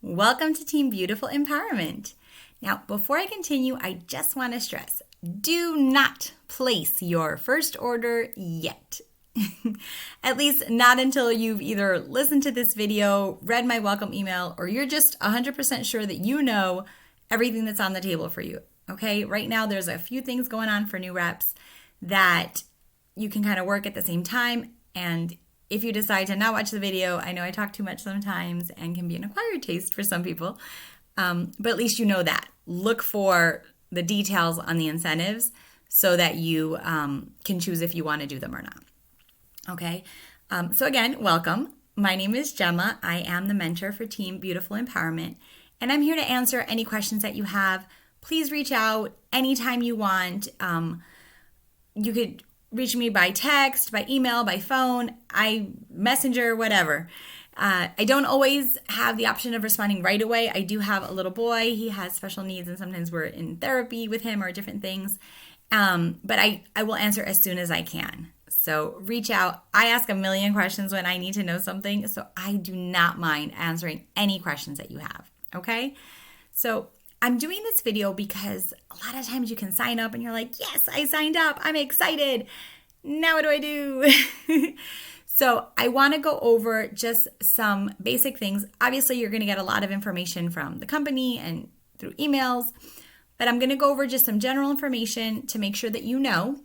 Welcome to Team Beautiful Empowerment. Now, before I continue, I just want to stress, do not place your first order yet. At least not until you've either listened to this video, read my welcome email, or you're just 100% sure that you know everything that's on the table for you. Okay, right now there's a few things going on for new reps that you can kind of work at the same time. And if you decide to not watch the video, I know I talk too much sometimes and can be an acquired taste for some people, but at least you know that. Look for the details on the incentives so that you can choose if you want to do them or not. Okay, so again, welcome. My name is Gemma. I am the mentor for Team Beautiful Empowerment, and I'm here to answer any questions that you have. Please reach out anytime you want. You could reach me by text, by email, by phone, messenger, whatever. I don't always have the option of responding right away. I do have a little boy. He has special needs, and sometimes we're in therapy with him or different things. But I will answer as soon as I can. So reach out. I ask a million questions when I need to know something, so I do not mind answering any questions that you have, okay? So I'm doing this video because a lot of times you can sign up and you're like, yes, I signed up. I'm excited. Now what do I do? So I want to go over just some basic things. Obviously, you're going to get a lot of information from the company and through emails, but I'm going to go over just some general information to make sure that you know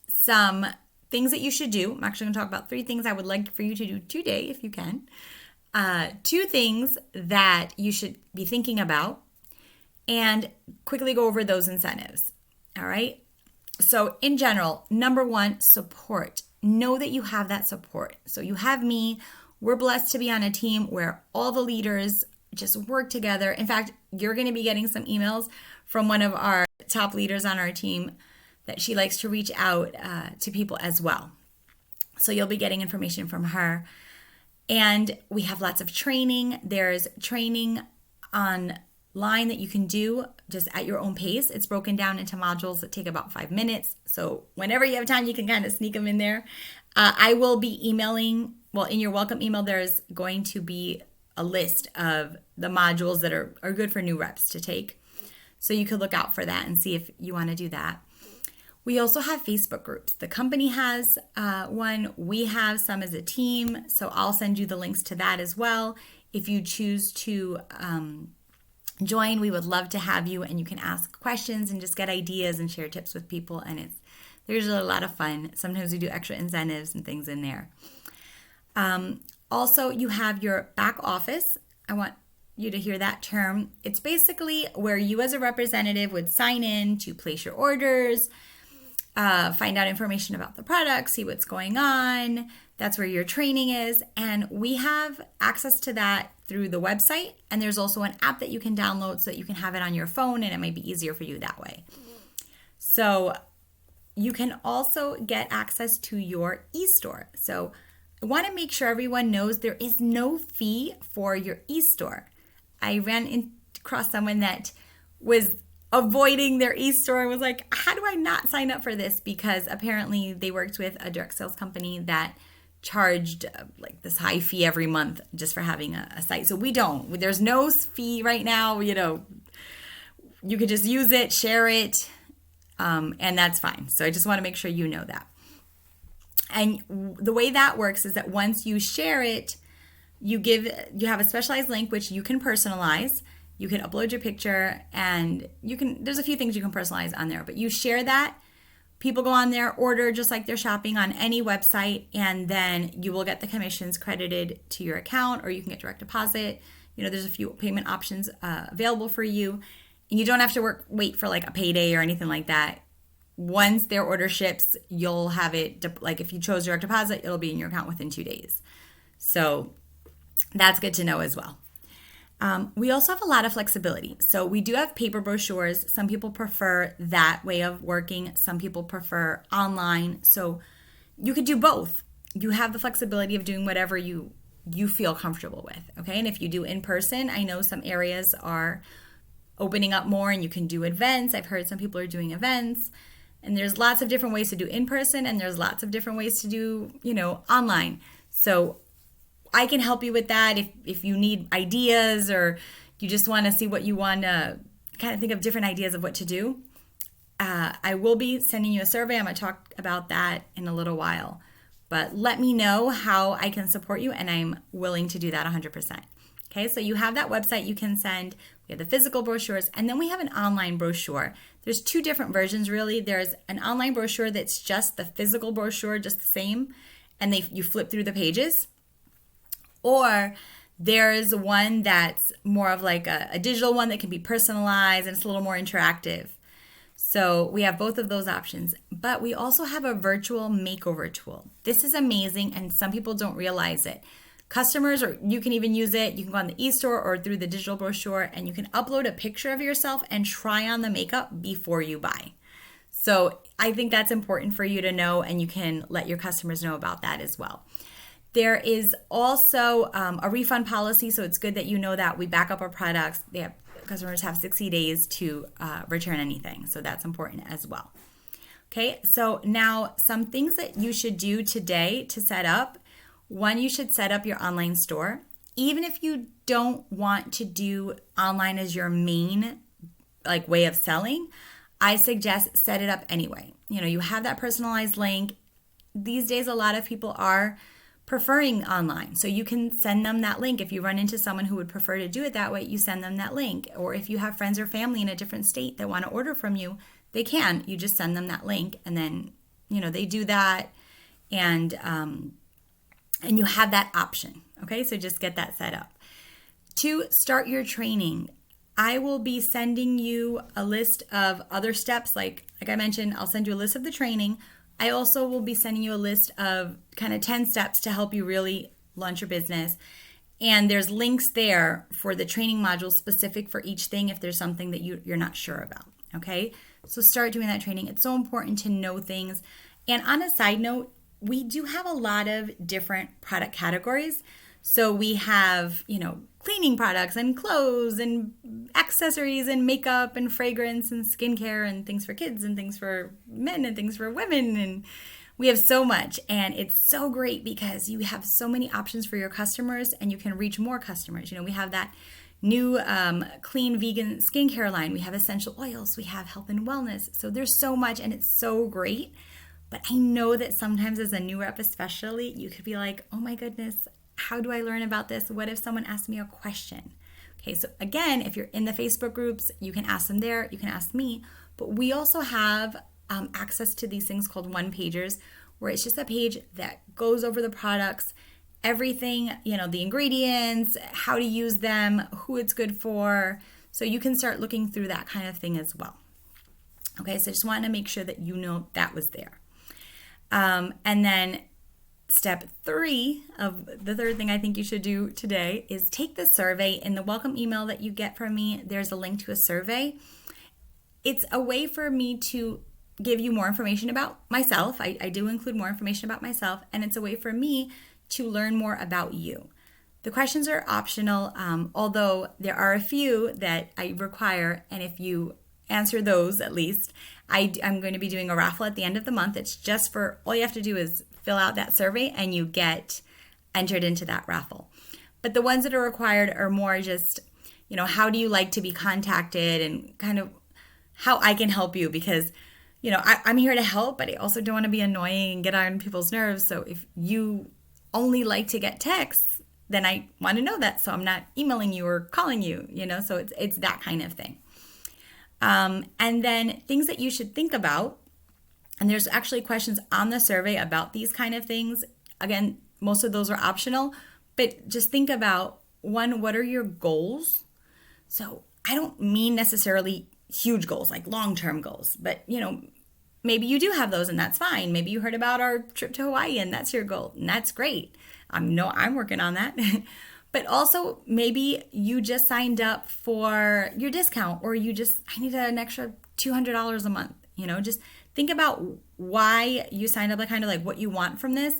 some things that you should do. I'm actually going to talk about 3 things I would like for you to do today, if you can. 2 things that you should be thinking about, and quickly go over those incentives. All right. So in general, number 1, support. Know that you have that support. So you have me. We're blessed to be on a team where all the leaders just work together. In fact, you're going to be getting some emails from one of our top leaders on our team that she likes to reach out to people as well. So you'll be getting information from her. And we have lots of training. There's training online that you can do just at your own pace. It's broken down into modules that take about 5 minutes. So whenever you have time, you can kind of sneak them in there. I will be emailing, in your welcome email, there's going to be a list of the modules that are good for new reps to take. So you could look out for that and see if you want to do that. We also have Facebook groups. The company has one. We have some as a team. So I'll send you the links to that as well. If you choose to join, we would love to have you, and you can ask questions and just get ideas and share tips with people, and there's a lot of fun. Sometimes we do extra incentives and things in there. Also, you have your back office. I want you to hear that term. It's basically where you as a representative would sign in to place your orders, find out information about the product, see what's going on. That's where your training is. And we have access to that through the website. And there's also an app that you can download so that you can have it on your phone, and it might be easier for you that way. So you can also get access to your e-store. So I want to make sure everyone knows there is no fee for your e-store. I ran across someone that was avoiding their e-store and was like, how do I not sign up for this? Because apparently they worked with a direct sales company that charged like this high fee every month just for having a site. So we don't. There's no fee right now. You could just use it, share it, and that's fine. So I just want to make sure you know that. And the way that works is that once you share it, you have a specialized link which you can personalize. You can upload your picture, and there's a few things you can personalize on there, but you share that. People go on there, order just like they're shopping on any website, and then you will get the commissions credited to your account, or you can get direct deposit. There's a few payment options available for you, and you don't have to wait for like a payday or anything like that. Once their order ships, you'll have it, like if you chose direct deposit, it'll be in your account within 2 days. So that's good to know as well. We also have a lot of flexibility. So we do have paper brochures. Some people prefer that way of working. Some people prefer online. So you could do both. You have the flexibility of doing whatever you feel comfortable with. Okay. And if you do in person, I know some areas are opening up more and you can do events. I've heard some people are doing events, and there's lots of different ways to do in person, and there's lots of different ways to do, online. So I can help you with that if you need ideas or you just want to see what you want to kind of think of different ideas of what to do. I will be sending you a survey. I'm going to talk about that in a little while. But let me know how I can support you, and I'm willing to do that 100%. Okay, so you have that website you can send. We have the physical brochures, and then we have an online brochure. There's two different versions, really. There's an online brochure that's just the physical brochure, just the same, and you flip through the pages. Or there's one that's more of like a digital one that can be personalized, and it's a little more interactive. So we have both of those options, but we also have a virtual makeover tool. This is amazing, and some people don't realize it. Customers, or you can even use it, you can go on the e-store or through the digital brochure, and you can upload a picture of yourself and try on the makeup before you buy. So I think that's important for you to know, and you can let your customers know about that as well. There is also a refund policy, so it's good that you know that. We back up our products. Customers have 60 days to return anything, so that's important as well. Okay, so now some things that you should do today to set up. One, you should set up your online store. Even if you don't want to do online as your main way of selling, I suggest set it up anyway. You have that personalized link. These days, a lot of people are preferring online. So you can send them that link. If you run into someone who would prefer to do it that way, you send them that link. Or if you have friends or family in a different state that want to order from you, they can. You just send them that link, and then, they do that, and you have that option. Okay, so just get that set up. 2, start your training. I will be sending you a list of other steps. Like I mentioned, I'll send you a list of the training. I also will be sending you a list of kind of 10 steps to help you really launch your business. And there's links there for the training modules specific for each thing if there's something that you're not sure about. Okay, so start doing that training. It's so important to know things. And on a side note, we do have a lot of different product categories. So we have, cleaning products and clothes and accessories and makeup and fragrance and skincare and things for kids and things for men and things for women. And we have so much. And it's so great because you have so many options for your customers, and you can reach more customers. We have that new clean vegan skincare line. We have essential oils. We have health and wellness. So there's so much, and it's so great. But I know that sometimes as a new rep especially, you could be like, oh my goodness, how do I learn about this? What if someone asks me a question? Okay, so again, if you're in the Facebook groups, you can ask them there, you can ask me, but we also have access to these things called one-pagers, where it's just a page that goes over the products, everything, the ingredients, how to use them, who it's good for, so you can start looking through that kind of thing as well. Okay, so I just wanted to make sure that that was there. And then step 3 of the third thing I think you should do today is take the survey. In the welcome email that you get from me, there's a link to a survey. It's a way for me to give you more information about myself. I do include more information about myself, and it's a way for me to learn more about you. The questions are optional, although there are a few that I require, and if you answer those at least, I'm going to be doing a raffle at the end of the month. It's just for, all you have to do is fill out that survey and you get entered into that raffle. But the ones that are required are more just, how do you like to be contacted, and kind of how I can help you, because, I'm here to help, but I also don't want to be annoying and get on people's nerves. So if you only like to get texts, then I want to know that, so I'm not emailing you or calling you, so it's that kind of thing. And then things that you should think about, and there's actually questions on the survey about these kind of things. Again, most of those are optional, but just think about, 1, what are your goals? So I don't mean necessarily huge goals, like long-term goals, but maybe you do have those, and that's fine. Maybe you heard about our trip to Hawaii and that's your goal, and that's great. I'm working on that. But also, maybe you just signed up for your discount, or I need an extra $200 a month. Just think about why you signed up, kind of like what you want from this,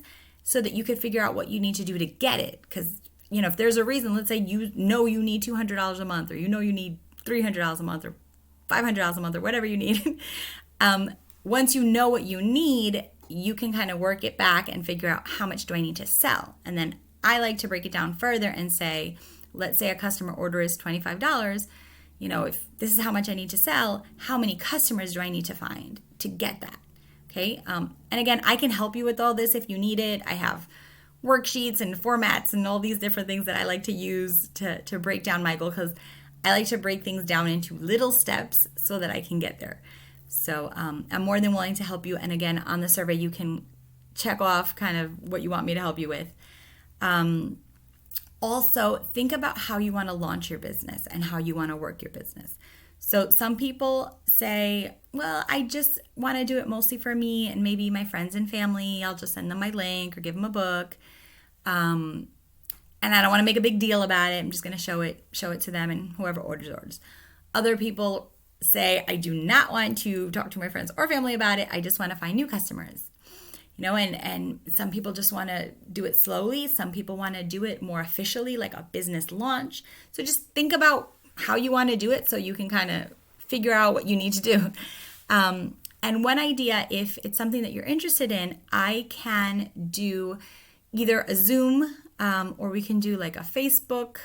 so that you could figure out what you need to do to get it. Because, if there's a reason, let's say you need $200 a month, or you need $300 a month, or $500 a month, or whatever you need. Once you know what you need, you can kind of work it back and figure out, how much do I need to sell? And then I like to break it down further and say, let's say a customer order is $25. If this is how much I need to sell, how many customers do I need to find to get that? Okay. And again, I can help you with all this if you need it. I have worksheets and formats and all these different things that I like to use to break down my goal, because I like to break things down into little steps so that I can get there. So I'm more than willing to help you. And again, on the survey, you can check off kind of what you want me to help you with. Also, think about how you want to launch your business and how you want to work your business. So some people say, well, I just want to do it mostly for me and maybe my friends and family. I'll just send them my link or give them a book. And I don't want to make a big deal about it. I'm just going to show it to them, and whoever orders. Other people say, I do not want to talk to my friends or family about it. I just want to find new customers. And some people just want to do it slowly. Some people want to do it more officially, like a business launch. So just think about how you want to do it so you can kind of figure out what you need to do. And one idea, if it's something that you're interested in, I can do either a Zoom or we can do like a Facebook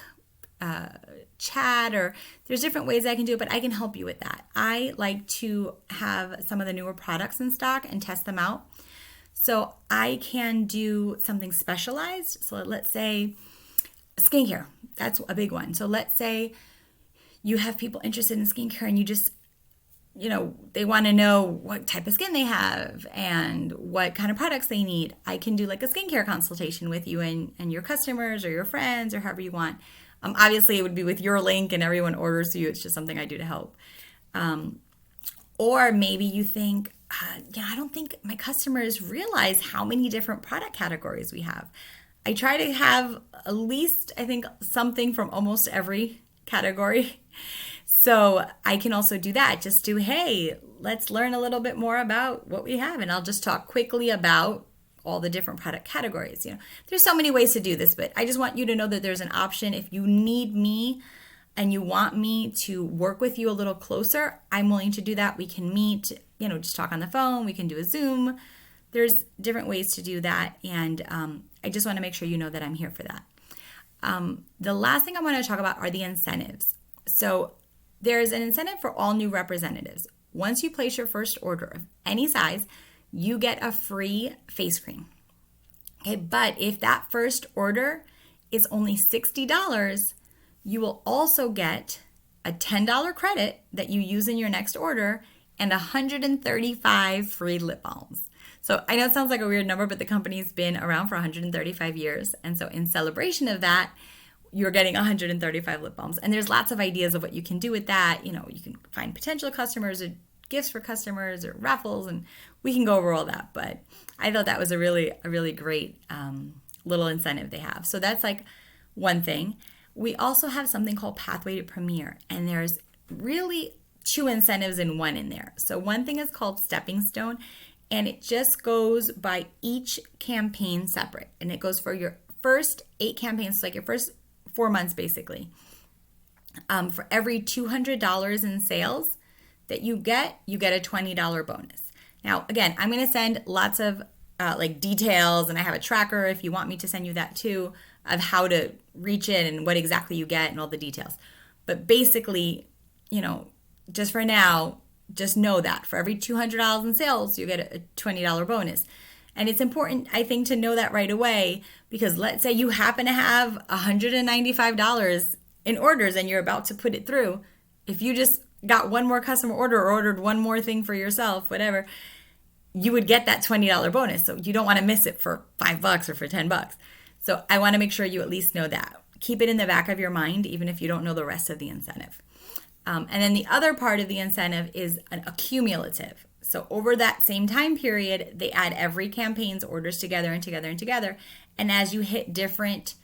chat, or there's different ways I can do it, but I can help you with that. I like to have some of the newer products in stock and test them out. So I can do something specialized. So let's say skincare, that's a big one. So let's say you have people interested in skincare and you just, they want to know what type of skin they have and what kind of products they need. I can do like a skincare consultation with you and your customers or your friends or however you want. Obviously, it would be with your link and everyone orders you. It's just something I do to help. Or maybe you think, I don't think my customers realize how many different product categories we have. I try to have at least, I think, something from almost every category. So I can also do that. Just do, hey, let's learn a little bit more about what we have. And I'll just talk quickly about all the different product categories. There's so many ways to do this, but I just want you to know that there's an option. If you need me and you want me to work with you a little closer, I'm willing to do that. We can meet, just talk on the phone. We can do a Zoom. There's different ways to do that. And I just want to make sure you know that I'm here for that. The last thing I want to talk about are the incentives. So there's an incentive for all new representatives. Once you place your first order of any size, you get a free face cream. Okay, but if that first order is only $60, you will also get a $10 credit that you use in your next order and 135 free lip balms. So I know it sounds like a weird number, but the company's been around for 135 years. And so in celebration of that, you're getting 135 lip balms. And there's lots of ideas of what you can do with that. You can find potential customers or gifts for customers or raffles, and we can go over all that. But I thought that was a really great little incentive they have. So that's like one thing. We also have something called Pathway to Premier, and there's really two incentives in one in there. So one thing is called Stepping Stone, and it just goes by each campaign separate, and it goes for your first 8 campaigns, so like your first 4 months basically. For every $200 in sales that you get a $20 bonus. Now, again, I'm going to send lots of details, and I have a tracker if you want me to send you that too, of how to reach it and what exactly you get and all the details. But basically, just for now, just know that for every $200 in sales, you get a $20 bonus. And it's important, I think, to know that right away, because let's say you happen to have $195 in orders and you're about to put it through. If you just got one more customer order or ordered one more thing for yourself, whatever, you would get that $20 bonus. So you don't want to miss it for $5 or for $10. So I want to make sure you at least know that. Keep it in the back of your mind, even if you don't know the rest of the incentive. And then the other part of the incentive is a cumulative. So over that same time period, they add every campaign's orders together and together and together. And as you hit different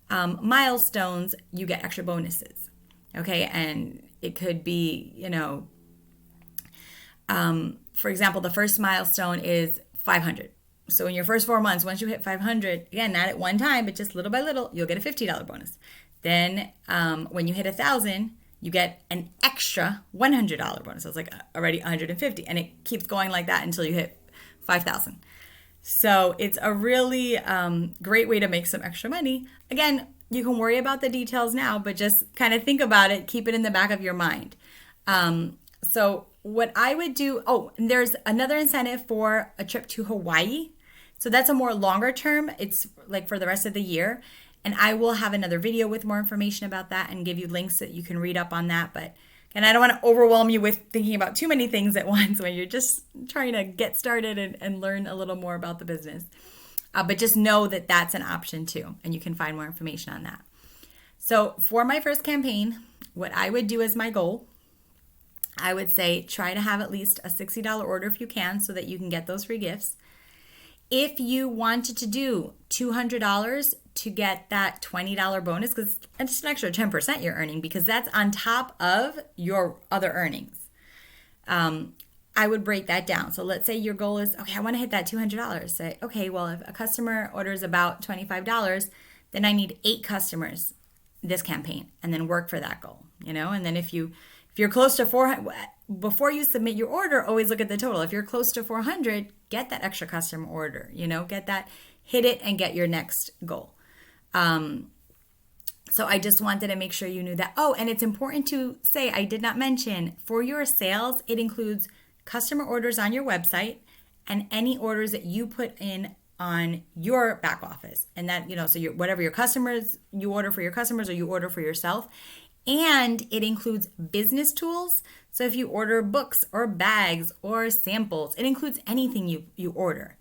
milestones, you get extra bonuses. Okay, and it could be, for example, the first milestone is 500. So in your first 4 months, once you hit 500, again, not at one time, but just little by little, you'll get a $50 bonus. Then when you hit 1,000, you get an extra $100 bonus. So it's like already $150, and it keeps going like that until you hit 5,000. So it's a really great way to make some extra money. Again, you can worry about the details now, but just kind of think about it, keep it in the back of your mind. So what I would do, oh, and there's another incentive for a trip to Hawaii. So that's a more longer term. It's like for the rest of the year. And I will have another video with more information about that and give you links that you can read up on that. But again, I don't want to overwhelm you with thinking about too many things at once when you're just trying to get started and learn a little more about the business. But just know that that's an option too, and you can find more information on that. So for my first campaign, what I would do as my goal, I would say try to have at least a $60 order if you can so that you can get those free gifts. If you wanted to do $200 to get that $20 bonus, because it's an extra 10% you're earning because that's on top of your other earnings. I would break that down. So let's say your goal is, okay, I want to hit that $200. Say, okay, well, if a customer orders about $25, then I need 8 customers this campaign and then work for that goal, And then if you're close to 400, before you submit your order, always look at the total. If you're close to 400, get that extra customer order, get that, hit it and get your next goal. So I just wanted to make sure you knew that. Oh, and it's important to say, I did not mention, for your sales, it includes customer orders on your website and any orders that you put in on your back office. And that, so whatever your customers, you order for your customers or you order for yourself. And it includes business tools. So if you order books or bags or samples, it includes anything you order.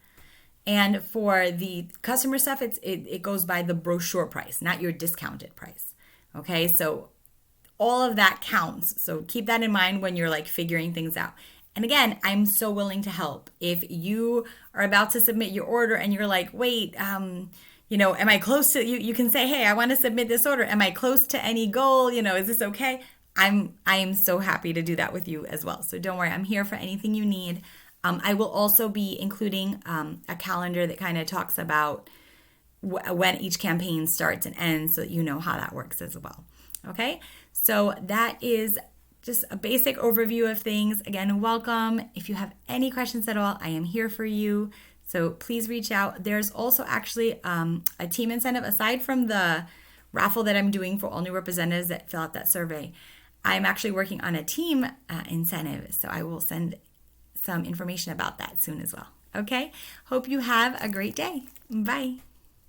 And for the customer stuff, it goes by the brochure price, not your discounted price. Okay, so all of that counts. So keep that in mind when you're like figuring things out. And again, I'm so willing to help. If you are about to submit your order and you're like, wait, am I close to, you can say, hey, I want to submit this order. Am I close to any goal? Is this okay? I am so happy to do that with you as well. So don't worry, I'm here for anything you need. I will also be including a calendar that kind of talks about when each campaign starts and ends so that you know how that works as well. Okay, so that is just a basic overview of things. Again, welcome. If you have any questions at all, I am here for you. So please reach out. There's also actually a team incentive aside from the raffle that I'm doing for all new representatives that fill out that survey. I'm actually working on a team incentive. So I will send some information about that soon as well. Okay. Hope you have a great day. Bye.